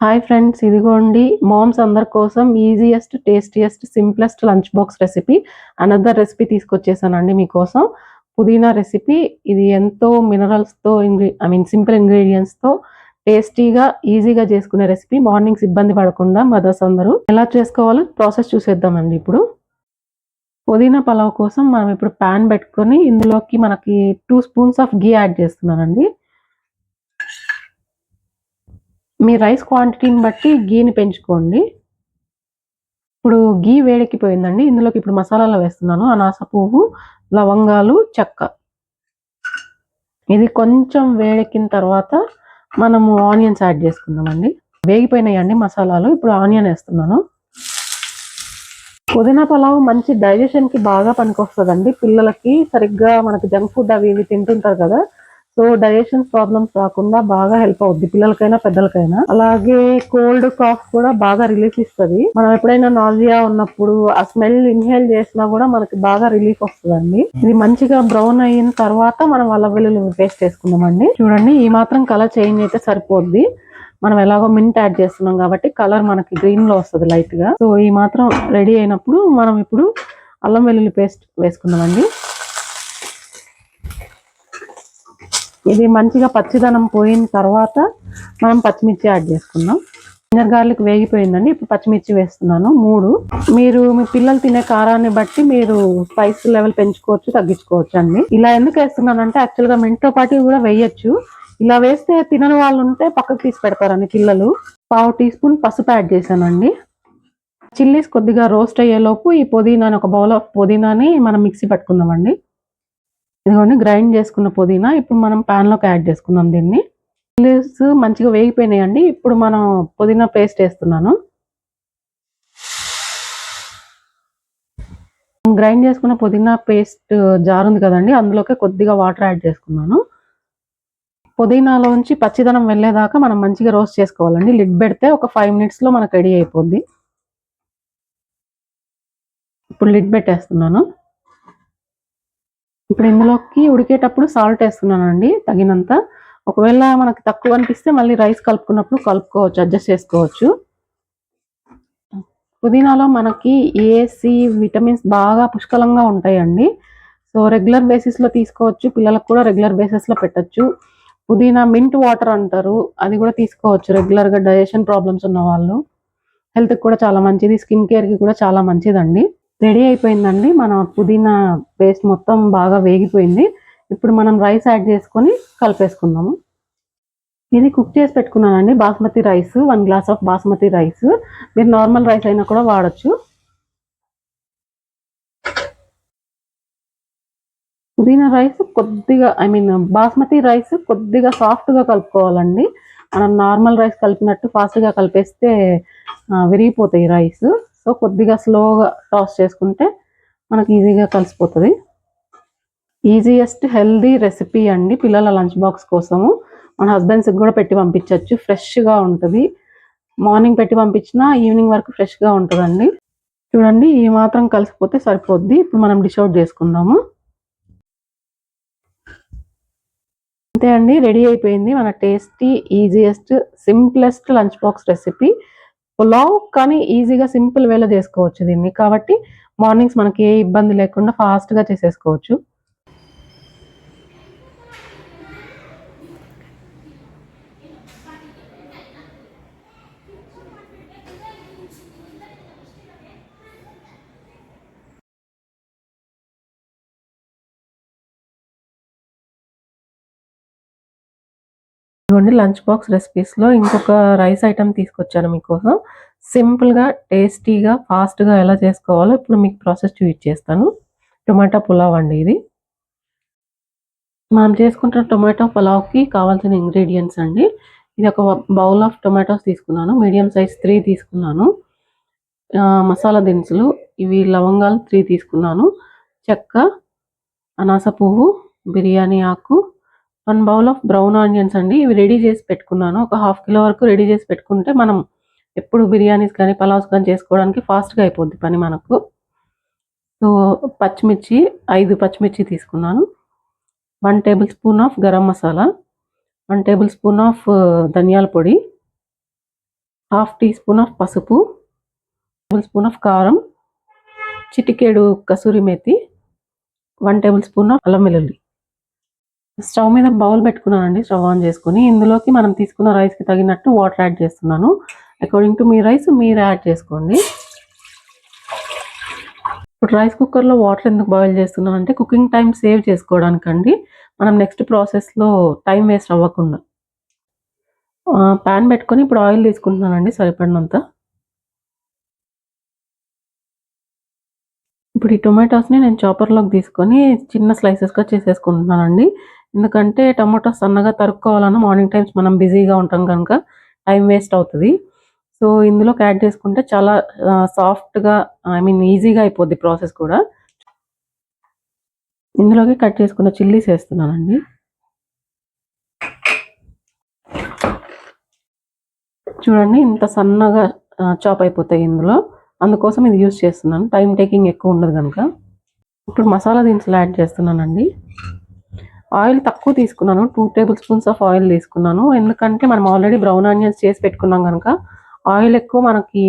Hi friends, ఇదిగోండి moms అందరి కోసం easiest, tastiest, simplest lunch box recipe. Another recipe తీసుకొచ్చేసానండి మీకోసం. పుదీనా రెసిపీ. ఇది ఎంతో మినరల్స్తో సింపుల్ ఇంగ్రీడియంట్స్తో టేస్టీగా ఈజీగా చేసుకునే రెసిపీ. మార్నింగ్స్ ఇబ్బంది పడకుండా మదర్స్ అందరూ ఎలా చేసుకోవాలో ప్రాసెస్ చూసేద్దామండి. ఇప్పుడు పుదీనా పలావ్ కోసం మనం ఇప్పుడు ప్యాన్ పెట్టుకొని ఇందులోకి మనకి 2 స్పూన్స్ ఆఫ్ గీ యాడ్ చేస్తున్నానండి. మీ రైస్ క్వాంటిటీని బట్టి గీని పెంచుకోండి. ఇప్పుడు గీ వేడెక్కిపోయిందండి. ఇందులోకి ఇప్పుడు మసాలాలు వేస్తున్నాను. అనాస పువ్వు, లవంగాలు, చెక్క. ఇది కొంచెం వేడెక్కిన తర్వాత మనము ఆనియన్స్ యాడ్ చేసుకుందామండి. వేగిపోయినాయండి మసాలాలు. ఇప్పుడు ఆనియన్ వేస్తున్నాను. పుదీనా పలావ్ మంచి డైజెషన్కి బాగా పనికొస్తుందండి. పిల్లలకి సరిగ్గా మనకి జంక్ ఫుడ్ అవి ఇవి తింటుంటారు కదా, సో డైజెషన్ ప్రాబ్లమ్స్ రాకుండా బాగా హెల్ప్ అవుద్ది పిల్లలకైనా పెద్దలకైనా. అలాగే కోల్డ్ కాఫ్ కూడా బాగా రిలీఫ్ ఇస్తుంది. మనం ఎప్పుడైనా నాజియా ఉన్నప్పుడు ఆ స్మెల్ ఇన్హేల్ చేసినా కూడా మనకి బాగా రిలీఫ్ వస్తుందండి. ఇది మంచిగా బ్రౌన్ అయిన తర్వాత మనం అల్లం వెల్లుల్లి పేస్ట్ వేసుకుందామండి. చూడండి, ఈ మాత్రం కలర్ చేంజ్ అయితే సరిపోద్ది. మనం ఎలాగో మింట్ యాడ్ చేస్తున్నాం కాబట్టి కలర్ మనకి గ్రీన్ లో వస్తుంది లైట్ గా. సో ఈ మాత్రం రెడీ అయినప్పుడు మనం ఇప్పుడు అల్లం వెల్లుల్లి పేస్ట్ వేసుకుందామండి. ఇది మంచిగా పచ్చిదనం పోయిన తర్వాత మనం పచ్చిమిర్చి యాడ్ చేసుకుందాం. జింజర్ గార్లిక్ వేగిపోయిందండి. ఇప్పుడు పచ్చిమిర్చి వేస్తున్నాను 3. మీరు మీ పిల్లలు తినే కారాన్ని బట్టి మీరు స్పైస్ లెవెల్ పెంచుకోవచ్చు, తగ్గించుకోవచ్చు అండి. ఇలా ఎందుకు వేస్తున్నానంటే యాక్చువల్గా మెంతో పాటు కూడా వేయచ్చు. ఇలా వేస్తే తినని వాళ్ళు ఉంటే పక్కకు తీసి పెడతారండి పిల్లలు. 1/2 టీ స్పూన్ పసుపు యాడ్ చేశానండి. చిల్లీస్ కొద్దిగా రోస్ట్ అయ్యేలోపు ఈ పుదీనాని, ఒక బౌల్ ఆఫ్ పుదీనాని మనం మిక్సీ పట్టుకుందామండి. ఇదిగోండి గ్రైండ్ చేసుకున్న పుదీనా. ఇప్పుడు మనం ప్యాన్లోకి యాడ్ చేసుకుందాం దీన్ని. చిల్లీస్ మంచిగా వేగిపోయినాయండి. ఇప్పుడు మనం పుదీనా పేస్ట్ వేస్తున్నాను. గ్రైండ్ చేసుకున్న పుదీనా పేస్ట్ జార్ ఉంది కదండి, అందులోకి కొద్దిగా వాటర్ యాడ్ చేసుకున్నాను. పుదీనాలోంచి పచ్చిదనం వెళ్ళేదాకా మనం మంచిగా రోస్ట్ చేసుకోవాలండి. లిడ్ పెడితే ఒక 5 మినిట్స్లో మనకు రెడీ అయిపోద్ది. ఇప్పుడు లిడ్ పెట్టేస్తున్నాను. ఇప్పుడు ఇందులోకి ఉడికేటప్పుడు సాల్ట్ వేస్తున్నానండి తగినంత. ఒకవేళ మనకు తక్కువ అనిపిస్తే మళ్ళీ రైస్ కలుపుకున్నప్పుడు కలుపుకోవచ్చు, అడ్జస్ట్ చేసుకోవచ్చు. పుదీనాలో మనకి ఏ, సి విటమిన్స్ బాగా పుష్కలంగా ఉంటాయండి. సో రెగ్యులర్ బేసిస్లో తీసుకోవచ్చు. పిల్లలకు కూడా రెగ్యులర్ బేసిస్లో పెట్టచ్చు. పుదీనా మింట్ వాటర్ అంటారు, అది కూడా తీసుకోవచ్చు రెగ్యులర్గా. డైజెషన్ ప్రాబ్లమ్స్ ఉన్న వాళ్ళు, హెల్త్కి కూడా చాలా మంచిది, స్కిన్ కేర్కి కూడా చాలా మంచిదండి. రెడీ అయిపోయిందండి. మన పుదీనా పేస్ట్ మొత్తం బాగా వేగిపోయింది. ఇప్పుడు మనం రైస్ యాడ్ చేసుకొని కలిపేసుకుందాము. ఇది కుక్ చేసి పెట్టుకున్నానండి, basmati rice. 1 glass of basmati rice. మీరు నార్మల్ రైస్ అయినా కూడా వాడచ్చు. పుదీనా రైస్ కొద్దిగా బాస్మతి రైస్ కొద్దిగా సాఫ్ట్గా కలుపుకోవాలండి. మనం నార్మల్ రైస్ కలిపినట్టు ఫాస్ట్గా కలిపేస్తే విరిగిపోతాయి రైస్. సో కొద్దిగా స్లోగా టాస్ చేసుకుంటే మనకి ఈజీగా కలిసిపోతుంది. ఈజియెస్ట్ హెల్దీ రెసిపీ అండి పిల్లల లంచ్ బాక్స్ కోసము. మన హస్బెండ్స్కి కూడా పెట్టి పంపించవచ్చు. ఫ్రెష్గా ఉంటుంది. మార్నింగ్ పెట్టి పంపించినా ఈవినింగ్ వరకు ఫ్రెష్గా ఉంటుందండి. చూడండి, ఈ మాత్రం కలిసిపోతే సరిపోద్ది. ఇప్పుడు మనం డిష్ అవుట్ చేసుకుందాము. అంతే అండి, రెడీ అయిపోయింది మన tasty, easiest, simplest lunch box recipe pulao. కానీ ఈజీగా సింపుల్ వేలో చేసుకోవచ్చు దీన్ని. కాబట్టి మార్నింగ్స్ మనకి ఏ ఇబ్బంది లేకుండా ఫాస్ట్గా చేసేసుకోవచ్చు. ఇదిగోండి లంచ్ బాక్స్ రెసిపీస్లో ఇంకొక రైస్ ఐటమ్ తీసుకొచ్చాను మీకోసం. సింపుల్గా, టేస్టీగా, ఫాస్ట్గా ఎలా చేసుకోవాలో ఇప్పుడు మీకు ప్రాసెస్ చూపించేస్తాను. టొమాటో పులావ్ అండి ఇది. మనం చేసుకుంటున్న టొమాటో పులావ్కి కావాల్సిన ఇంగ్రీడియంట్స్ అండి. ఇది ఒక బౌల్ ఆఫ్ టొమాటోస్ తీసుకున్నాను. మీడియం సైజ్ 3 తీసుకున్నాను. మసాలా దినుసులు ఇవి లవంగాలు 3 తీసుకున్నాను. చెక్క, అనాస పువ్వు, బిర్యానీ ఆకు, 1 బౌల్ ఆఫ్ బ్రౌన్ ఆనియన్స్ అండి. ఇవి రెడీ చేసి పెట్టుకున్నాను. ఒక 1/2 కిలో వరకు రెడీ చేసి పెట్టుకుంటే మనం ఎప్పుడు బిర్యానీస్ కానీ పలావ్స్ కానీ చేసుకోవడానికి ఫాస్ట్గా అయిపోద్ది పని మనకు. సో పచ్చిమిర్చి 5 పచ్చిమిర్చి తీసుకున్నాను. 1 tablespoon of garam masala, 1 tablespoon of ధనియాల పొడి, హాఫ్ టీ స్పూన్ ఆఫ్ పసుపు, టేబుల్ స్పూన్ ఆఫ్ కారం, చిటికేడు కసూరి మేతి, 1 టేబుల్ స్పూన్ ఆఫ్ అల్లం వెల్లుల్లి. స్టవ్ మీద బౌల్ పెట్టుకున్నానండి. స్టవ్ ఆన్ చేసుకుని ఇందులోకి మనం తీసుకున్న రైస్కి తగినట్టు వాటర్ యాడ్ చేస్తున్నాను. అకార్డింగ్ టు మీ రైస్ మీరు యాడ్ చేసుకోండి. ఇప్పుడు రైస్ కుక్కర్లో వాటర్ ఎందుకు బాయిల్ చేస్తున్నాను అంటే కుకింగ్ టైం సేవ్ చేసుకోవడానికండి. మనం నెక్స్ట్ ప్రాసెస్లో టైం వేస్ట్ అవ్వకుండా. ప్యాన్ పెట్టుకొని ఇప్పుడు ఆయిల్ తీసుకుంటున్నానండి సరిపడినంత. ఇప్పుడు ఈ టొమాటోస్ని నేను చాపర్లోకి తీసుకొని చిన్న స్లైసెస్గా చేసేసుకుంటున్నానండి. ఎందుకంటే టమాటో సన్నగా తరుక్కోవాలన్నా మార్నింగ్ టైమ్స్ మనం బిజీగా ఉంటాం కనుక టైం వేస్ట్ అవుతుంది. సో ఇందులోకి యాడ్ చేసుకుంటే చాలా సాఫ్ట్గా ఈజీగా అయిపోద్ది ప్రాసెస్ కూడా. ఇందులోకి కట్ చేసుకున్న చిల్లీస్ వేస్తున్నానండి. చూడండి ఇంత సన్నగా చాప్ అయిపోతాయి ఇందులో. అందుకోసం ఇది యూజ్ చేస్తున్నాను. టైం టేకింగ్ ఎక్కువ ఉండదు కనుక. ఇప్పుడు మసాలా దినుసులు యాడ్ చేస్తున్నానండి. ఆయిల్ తక్కువ తీసుకున్నాను. 2 టేబుల్ స్పూన్స్ ఆఫ్ ఆయిల్ తీసుకున్నాను. ఎందుకంటే మనం ఆల్రెడీ బ్రౌన్ ఆనియన్స్ చేసి పెట్టుకున్నాం కనుక ఆయిల్ ఎక్కువ మనకి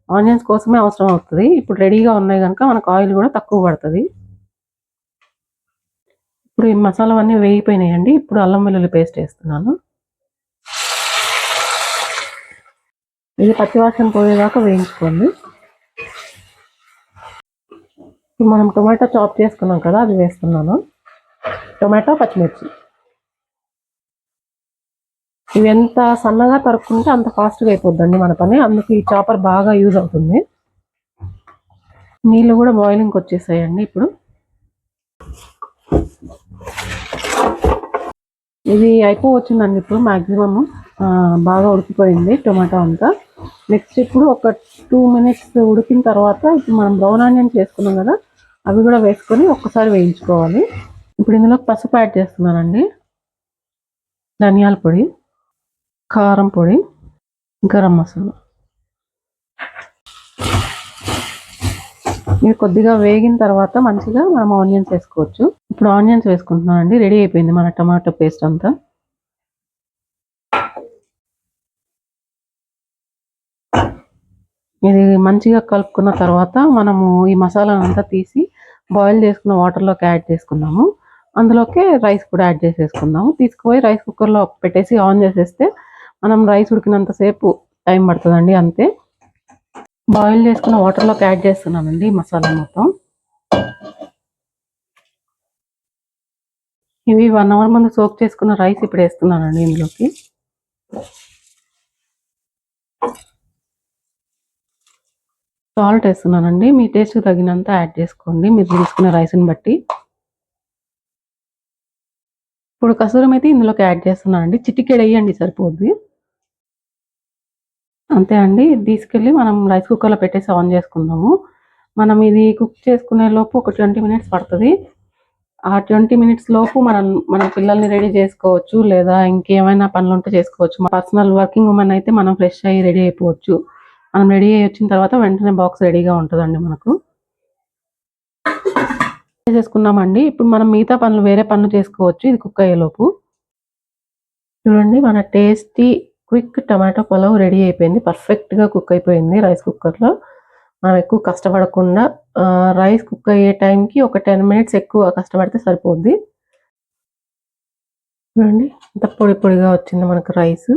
ఆనియన్స్ కోసమే అవసరం అవుతుంది. ఇప్పుడు రెడీగా ఉన్నాయి కనుక మనకు ఆయిల్ కూడా తక్కువ పడుతుంది. ఇప్పుడు ఈ మసాలా అన్నీ వేగిపోయినాయండి. ఇప్పుడు అల్లం వెల్లుల్లి పేస్ట్ వేస్తున్నాను. ఇది పచ్చివాసన పోయేదాకా వేయించుకోండి. ఇప్పుడు మనం టొమాటో చాప్ చేసుకున్నాం కదా అది వేస్తున్నాను. టొమాటో, పచ్చిమిర్చి ఇవి ఎంత సన్నగా తరుక్కుంటే అంత ఫాస్ట్గా అయిపోద్దండి మన పని. అందుకు ఈ చాపర్ బాగా యూజ్ అవుతుంది. నీళ్ళు కూడా బాయిలింగ్కి వచ్చేసాయండి. ఇప్పుడు ఇది అయిపోవచ్చిందండి. ఇప్పుడు మ్యాక్సిమమ్ బాగా ఉడికిపోయింది టొమాటో అంతా. నెక్స్ట్ ఇప్పుడు ఒక 2 మినిట్స్ ఉడికిన తర్వాత ఇప్పుడు మనం బ్రౌన్ ఆనియన్స్ చేసుకున్నాం కదా అవి కూడా వేసుకొని ఒక్కసారి వేయించుకోవాలి. ఇప్పుడు ఇందులో పసుపు యాడ్ చేస్తున్నానండి, ధనియాల పొడి, కారం పొడి, గరం మసాలా. ఇవి కొద్దిగా వేగిన తర్వాత మంచిగా మనం ఆనియన్స్ వేసుకోవచ్చు. ఇప్పుడు ఆనియన్స్ వేసుకుంటున్నానండి. రెడీ అయిపోయింది మన టమాటో పేస్ట్ అంతా. ఇది మంచిగా కలుపుకున్న తర్వాత మనము ఈ మసాలా అంతా తీసి బాయిల్ చేసుకున్న వాటర్లోకి యాడ్ చేసుకున్నాము. అందులోకి రైస్ కూడా యాడ్ చేసేసుకుందాము. తీసుకుపోయి రైస్ కుక్కర్లో పెట్టేసి ఆన్ చేసేస్తే మనం రైస్ ఉడికినంతసేపు టైం పడుతుందండి. అంతే. బాయిల్ చేసుకున్న వాటర్లోకి యాడ్ చేస్తున్నానండి మసాలా మొత్తం. ఇవి 1 అవర్ ముందు సోక్ చేసుకున్న రైస్ ఇప్పుడు వేస్తున్నానండి ఇందులోకి. సాల్ట్ వేస్తున్నానండి. మీ టేస్ట్ తగినంత యాడ్ చేసుకోండి మీరు తీసుకున్న రైస్ని బట్టి. ఇప్పుడు కసూరి మేతి ఇందులోకి యాడ్ చేస్తున్నానండి. చిటికెడు వేయండి సరిపోద్ది. అంతే అండి. ఇది తీసుకెళ్ళి మనం రైస్ కుక్కర్లో పెట్టేసి ఆన్ చేసుకుందాము. మనం ఇది కుక్ చేసుకునే లోపు ఒక 20 మినిట్స్ పడుతుంది. ఆ 20 మినిట్స్ లోపు మన పిల్లల్ని రెడీ చేసుకోవచ్చు, లేదా ఇంకేమైనా పనులు ఉంటే చేసుకోవచ్చు. మా పర్సనల్ వర్కింగ్ ఉమెన్ అయితే మనం ఫ్రెష్ అయ్యి రెడీ అయిపోవచ్చు. మనం రెడీ అయ్యి వచ్చిన తర్వాత వెంటనే బాక్స్ రెడీగా ఉంటుందండి మనకు. చేసుకున్నామండి. ఇప్పుడు మనం మిగతా పనులు వేరే పనులు చేసుకోవచ్చు ఇది కుక్ అయ్యేలోపు. చూడండి మన tasty quick tomato pulao ready అయిపోయింది. పర్ఫెక్ట్గా కుక్ అయిపోయింది రైస్ కుక్కర్లో. మనం ఎక్కువ కష్టపడకుండా రైస్ కుక్ అయ్యే టైంకి ఒక 10 మినిట్స్ ఎక్కువ కష్టపడితే సరిపోద్ది. చూడండి ఇంత పొడి పొడిగా వచ్చింది మనకు రైస్.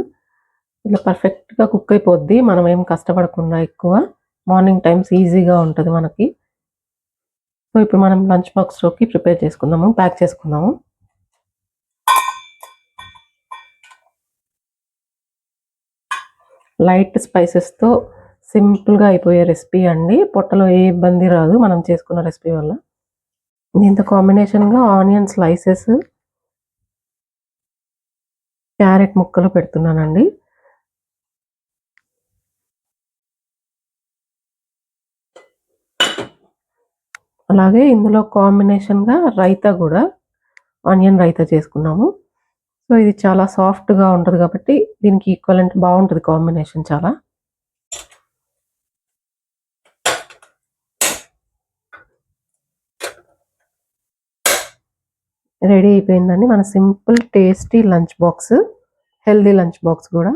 ఇలా పర్ఫెక్ట్గా కుక్ అయిపోద్ది. మనం ఏం కష్టపడకుండా ఎక్కువ. మార్నింగ్ టైమ్స్ ఈజీగా ఉంటుంది మనకి. సో ఇప్పుడు మనం లంచ్ బాక్స్లోకి ప్రిపేర్ చేసుకుందాము, ప్యాక్ చేసుకుందాము. లైట్ స్పైసెస్తో సింపుల్గా అయిపోయే రెసిపీ అండి. పొట్టలో ఏ ఇబ్బంది రాదు మనం చేసుకున్న రెసిపీ వల్ల. దీంతో కాంబినేషన్గా ఆనియన్ స్లైసెస్, క్యారెట్ ముక్కలు పెడుతున్నానండి. అలాగే ఇందులో కాంబినేషన్గా రైతా కూడా ఆనియన్ రైతా చేసుకున్నాము. సో ఇది చాలా సాఫ్ట్గా ఉంటుంది కాబట్టి దీనికి ఈక్వలెంట్ బాగుంటుంది కాంబినేషన్ చాలా. రెడీ అయిపోయిందండి మన simple tasty lunch box, healthy lunch box కూడా.